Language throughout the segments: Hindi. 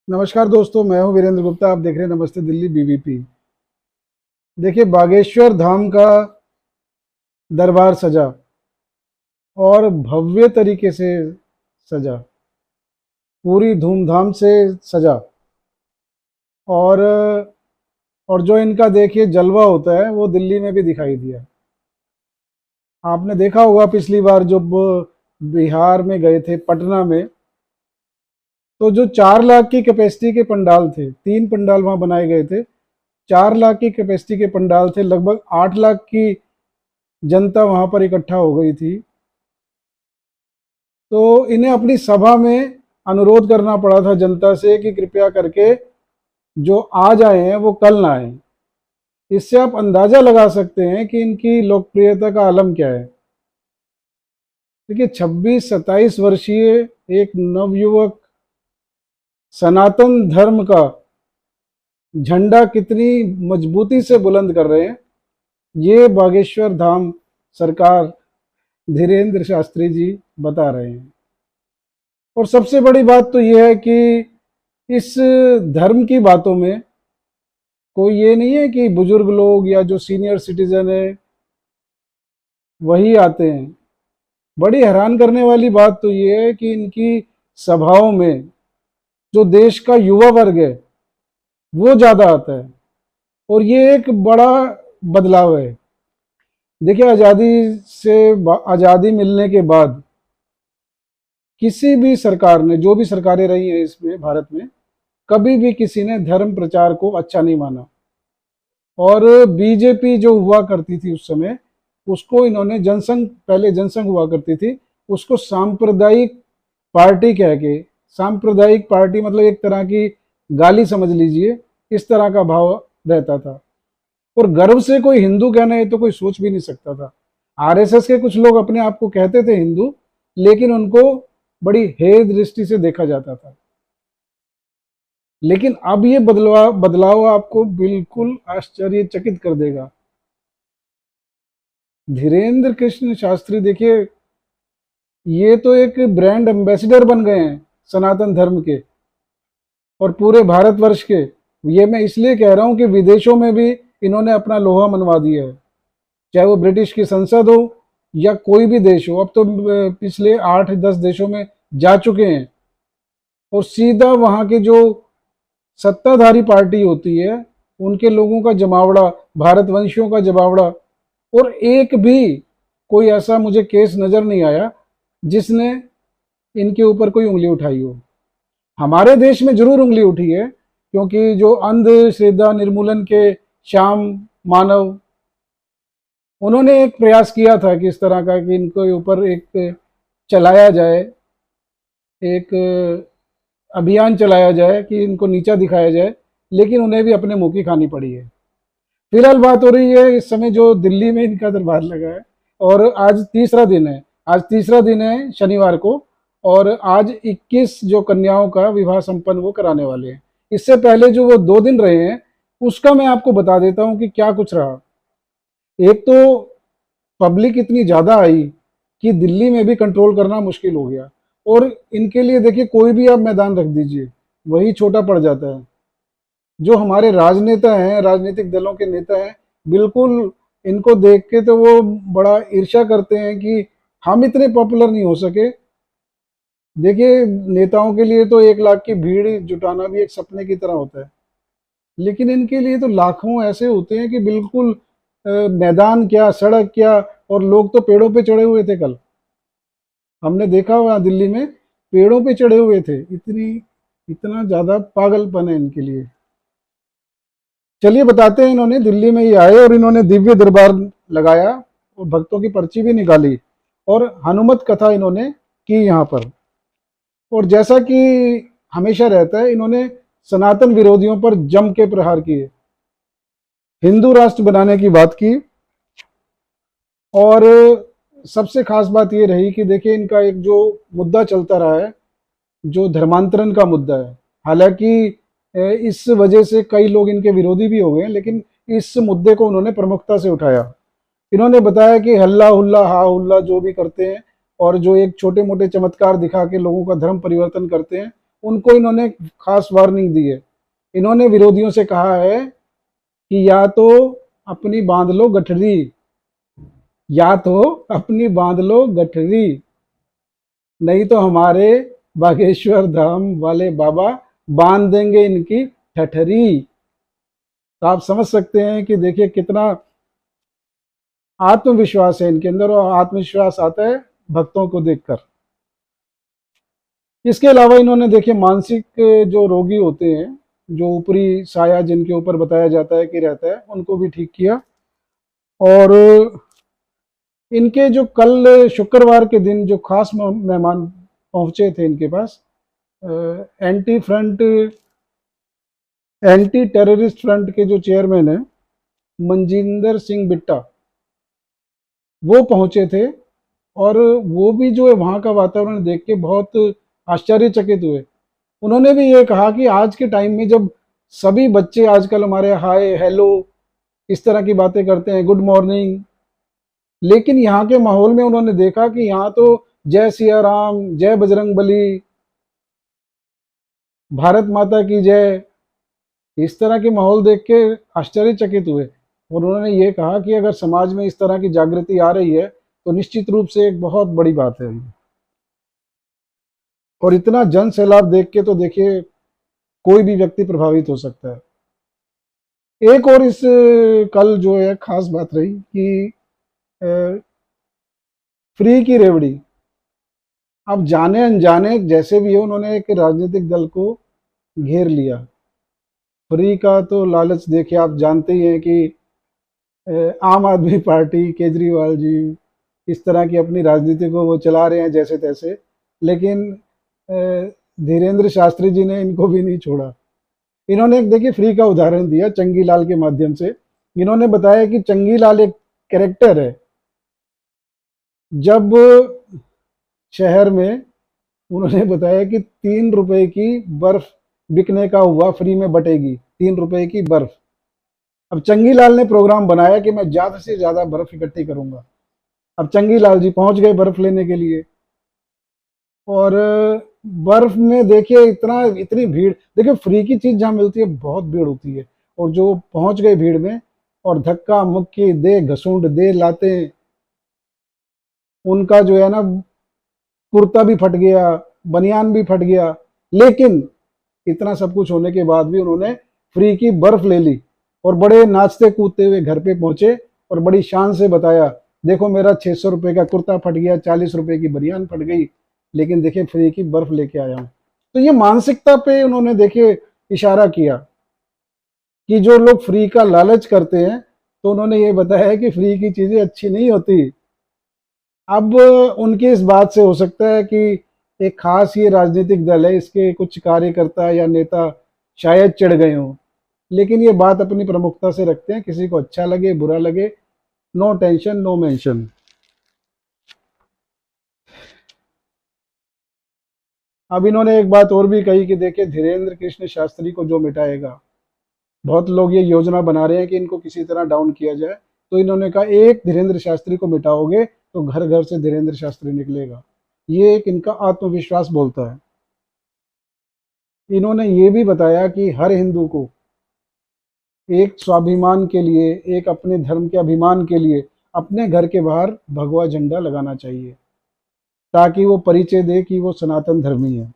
नमस्कार दोस्तों, मैं हूं वीरेंद्र गुप्ता। आप देख रहे हैं नमस्ते दिल्ली बीवीपी। देखिए, बागेश्वर धाम का दरबार सजा और भव्य तरीके से सजा, पूरी धूमधाम से सजा। और और जो इनका देखिए जलवा होता है वो दिल्ली में भी दिखाई दिया। आपने देखा होगा पिछली बार जब बिहार में गए थे, पटना में, तो जो 4 लाख की कैपेसिटी के पंडाल थे, 3 पंडाल वहां बनाए गए थे। 4 लाख की कैपेसिटी के पंडाल थे, लगभग 8 लाख की जनता वहां पर इकट्ठा हो गई थी। तो इन्हें अपनी सभा में अनुरोध करना पड़ा था जनता से कि कृपया करके जो आज आए हैं वो कल ना आए। इससे आप अंदाजा लगा सकते हैं कि इनकी लोकप्रियता का आलम क्या है। देखिए, 26-27 वर्षीय एक नवयुवक सनातन धर्म का झंडा कितनी मजबूती से बुलंद कर रहे हैं, ये बागेश्वर धाम सरकार धीरेन्द्र शास्त्री जी बता रहे हैं। और सबसे बड़ी बात तो यह है कि इस धर्म की बातों में कोई ये नहीं है कि बुजुर्ग लोग या जो सीनियर सिटीजन है वही आते हैं। बड़ी हैरान करने वाली बात तो ये है कि इनकी सभाओं में जो देश का युवा वर्ग है वो ज्यादा आता है, और ये एक बड़ा बदलाव है। देखिए, आज़ादी मिलने के बाद किसी भी सरकार ने, जो भी सरकारें रही हैं इसमें भारत में, कभी भी किसी ने धर्म प्रचार को अच्छा नहीं माना। और बीजेपी जो हुआ करती थी उस समय, उसको इन्होंने जनसंघ, पहले जनसंघ हुआ करती थी, उसको सांप्रदायिक पार्टी कह के, सांप्रदायिक पार्टी मतलब एक तरह की गाली समझ लीजिए, इस तरह का भाव रहता था। और गर्व से कोई हिंदू कहना है तो कोई सोच भी नहीं सकता था। आरएसएस के कुछ लोग अपने आप को कहते थे हिंदू, लेकिन उनको बड़ी हेय दृष्टि से देखा जाता था। लेकिन अब ये बदलाव आपको बिल्कुल आश्चर्यचकित कर देगा। धीरेन्द्र कृष्ण शास्त्री, देखिए, ये तो एक ब्रांड एम्बेसडर बन गए हैं सनातन धर्म के और पूरे भारतवर्ष के। ये मैं इसलिए कह रहा हूं कि विदेशों में भी इन्होंने अपना लोहा मनवा दिया है, चाहे वो ब्रिटिश की संसद हो या कोई भी देश हो। अब तो पिछले 8-10 देशों में जा चुके हैं, और सीधा वहां के जो सत्ताधारी पार्टी होती है उनके लोगों का जमावड़ा, भारतवंशियों का जमावड़ा। और एक भी कोई ऐसा मुझे केस नजर नहीं आया जिसने इनके ऊपर कोई उंगली उठाई हो। हमारे देश में जरूर उंगली उठी है, क्योंकि जो अंधश्रद्धा निर्मूलन के श्याम मानव, उन्होंने एक प्रयास किया था कि इस तरह का कि इनके ऊपर एक चलाया जाए, एक अभियान चलाया जाए कि इनको नीचा दिखाया जाए, लेकिन उन्हें भी अपने मुंह की खानी पड़ी है। फिलहाल बात हो रही है इस समय जो दिल्ली में इनका दरबार लगा है, और आज तीसरा दिन है। आज तीसरा दिन है शनिवार को, और आज 21 जो कन्याओं का विवाह संपन्न वो कराने वाले हैं। इससे पहले जो वो 2 दिन रहे हैं उसका मैं आपको बता देता हूं कि क्या कुछ रहा। एक तो पब्लिक इतनी ज्यादा आई कि दिल्ली में भी कंट्रोल करना मुश्किल हो गया। और इनके लिए देखिए, कोई भी आप मैदान रख दीजिए वही छोटा पड़ जाता है। जो हमारे राजनेता हैं, राजनीतिक दलों के नेता हैं, बिल्कुल इनको देख के तो वो बड़ा ईर्ष्या करते हैं कि हम इतने पॉपुलर नहीं हो सके। देखिए, नेताओं के लिए तो 1 लाख की भीड़ जुटाना भी एक सपने की तरह होता है, लेकिन इनके लिए तो लाखों ऐसे होते हैं कि बिल्कुल मैदान क्या, सड़क क्या, और लोग तो पेड़ों पे चढ़े हुए थे। कल हमने देखा हुआ दिल्ली में, पेड़ों पे चढ़े हुए थे। इतना ज्यादा पागलपन है इनके लिए। चलिए बताते हैं। इन्होंने दिल्ली में ही आए और इन्होंने दिव्य दरबार लगाया और भक्तों की पर्ची भी निकाली, और हनुमत कथा इन्होंने की यहाँ पर। और जैसा कि हमेशा रहता है, इन्होंने सनातन विरोधियों पर जम के प्रहार किए, हिंदू राष्ट्र बनाने की बात की। और सबसे खास बात ये रही कि देखिए, इनका एक जो मुद्दा चलता रहा है, जो धर्मांतरण का मुद्दा है, हालांकि इस वजह से कई लोग इनके विरोधी भी हो गए, लेकिन इस मुद्दे को उन्होंने प्रमुखता से उठाया। इन्होंने बताया कि हल्ला हुल्ला हा हुल्ला जो भी करते हैं, और जो एक छोटे मोटे चमत्कार दिखा के लोगों का धर्म परिवर्तन करते हैं, उनको इन्होंने खास वार्निंग दी है। इन्होंने विरोधियों से कहा है कि या तो अपनी बांध लो गठरी, या तो अपनी बांध लो गठरी, नहीं तो हमारे बागेश्वर धाम वाले बाबा बांध देंगे इनकी ठठरी। तो आप समझ सकते हैं कि देखिए कितना आत्मविश्वास है इनके अंदर, और आत्मविश्वास आता है भक्तों को देखकर। इसके अलावा इन्होंने देखिए मानसिक जो रोगी होते हैं, जो ऊपरी साया जिनके ऊपर बताया जाता है कि रहता है, उनको भी ठीक किया। और इनके जो कल शुक्रवार के दिन जो खास मेहमान पहुंचे थे इनके पास, एंटी टेररिस्ट फ्रंट के जो चेयरमैन है मनजिंदर सिंह बिट्टा, वो पहुंचे थे। और वो भी जो है वहाँ का वातावरण देख के बहुत आश्चर्यचकित हुए। उन्होंने भी ये कहा कि आज के टाइम में जब सभी बच्चे आजकल हमारे हाय हेलो इस तरह की बातें करते हैं, गुड मॉर्निंग, लेकिन यहाँ के माहौल में उन्होंने देखा कि यहाँ तो जय सिया राम, जय बजरंग बली, भारत माता की जय, इस तरह के माहौल देख के आश्चर्यचकित हुए। और उन्होंने ये कहा कि अगर समाज में इस तरह की जागृति आ रही है तो निश्चित रूप से एक बहुत बड़ी बात है। और इतना जन सैलाब देख के तो देखिए कोई भी व्यक्ति प्रभावित हो सकता है। एक और इस कल जो है खास बात रही कि फ्री की रेवड़ी। अब जाने अनजाने जैसे भी हो, उन्होंने एक राजनीतिक दल को घेर लिया। फ्री का तो लालच देखिए, आप जानते ही हैं कि आम आदमी पार्टी, केजरीवाल जी इस तरह की अपनी राजनीति को वो चला रहे हैं जैसे तैसे, लेकिन धीरेन्द्र शास्त्री जी ने इनको भी नहीं छोड़ा। इन्होंने एक देखिए फ्री का उदाहरण दिया चंगीलाल के माध्यम से। इन्होंने बताया कि चंगीलाल एक कैरेक्टर है। जब शहर में उन्होंने बताया कि 3 रुपए की बर्फ बिकने का हुआ, फ्री में बटेगी 3 रुपए की बर्फ। अब चंगीलाल ने प्रोग्राम बनाया कि मैं ज्यादा से ज्यादा बर्फ इकट्ठी करूंगा। अब चंगीलाल जी पहुंच गए बर्फ लेने के लिए, और बर्फ में देखिए इतनी भीड़, देखिए फ्री की चीज जहां मिलती है बहुत भीड़ होती है। और जो पहुंच गए भीड़ में, और धक्का मुक्की दे घसूंड दे लाते, उनका जो है ना कुर्ता भी फट गया, बनियान भी फट गया, लेकिन इतना सब कुछ होने के बाद भी उन्होंने फ्री की बर्फ ले ली और बड़े नाचते कूदते हुए घर पे पहुंचे और बड़ी शान से बताया, देखो मेरा 600 रुपए का कुर्ता फट गया, 40 रुपए की बनियान फट गई, लेकिन देखिए फ्री की बर्फ लेके आया हूं। तो ये मानसिकता पे उन्होंने देखिए इशारा किया कि जो लोग फ्री का लालच करते हैं, तो उन्होंने ये बताया कि फ्री की चीजें अच्छी नहीं होती। अब उनकी इस बात से हो सकता है कि एक खास ये राजनीतिक दल है, इसके कुछ कार्यकर्ता या नेता शायद चढ़ गए हों, लेकिन ये बात अपनी प्रमुखता से रखते हैं, किसी को अच्छा लगे बुरा लगे, नो टेंशन नो मेंशन। अब इन्होंने एक बात और भी कही कि देखिए धीरेन्द्र कृष्ण शास्त्री को जो मिटाएगा, बहुत लोग ये योजना बना रहे हैं कि इनको किसी तरह डाउन किया जाए, तो इन्होंने कहा एक धीरेन्द्र शास्त्री को मिटाओगे तो घर घर से धीरेन्द्र शास्त्री निकलेगा। ये एक इनका आत्मविश्वास बोलता है। इन्होंने ये भी बताया कि हर हिंदू को एक स्वाभिमान के लिए, एक अपने धर्म के अभिमान के लिए अपने घर के बाहर भगवा झंडा लगाना चाहिए, ताकि वो परिचय दे कि वो सनातन धर्मी है।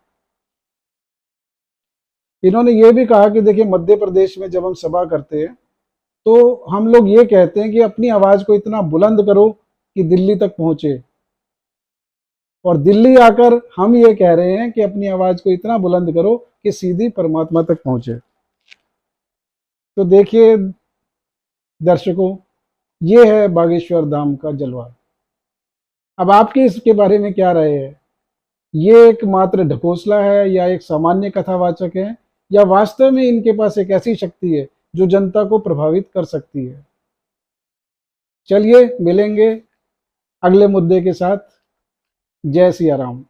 इन्होंने ये भी कहा कि देखिए मध्य प्रदेश में जब हम सभा करते हैं तो हम लोग ये कहते हैं कि अपनी आवाज को इतना बुलंद करो कि दिल्ली तक पहुंचे, और दिल्ली आकर हम ये कह रहे हैं कि अपनी आवाज को इतना बुलंद करो कि सीधी परमात्मा तक पहुंचे। तो देखिए दर्शकों, ये है बागेश्वर धाम का जलवा। अब आपकी इसके बारे में क्या राय है? ये एक मात्र ढकोसला है, या एक सामान्य कथावाचक है, या वास्तव में इनके पास एक ऐसी शक्ति है जो जनता को प्रभावित कर सकती है? चलिए मिलेंगे अगले मुद्दे के साथ। जय सिया राम।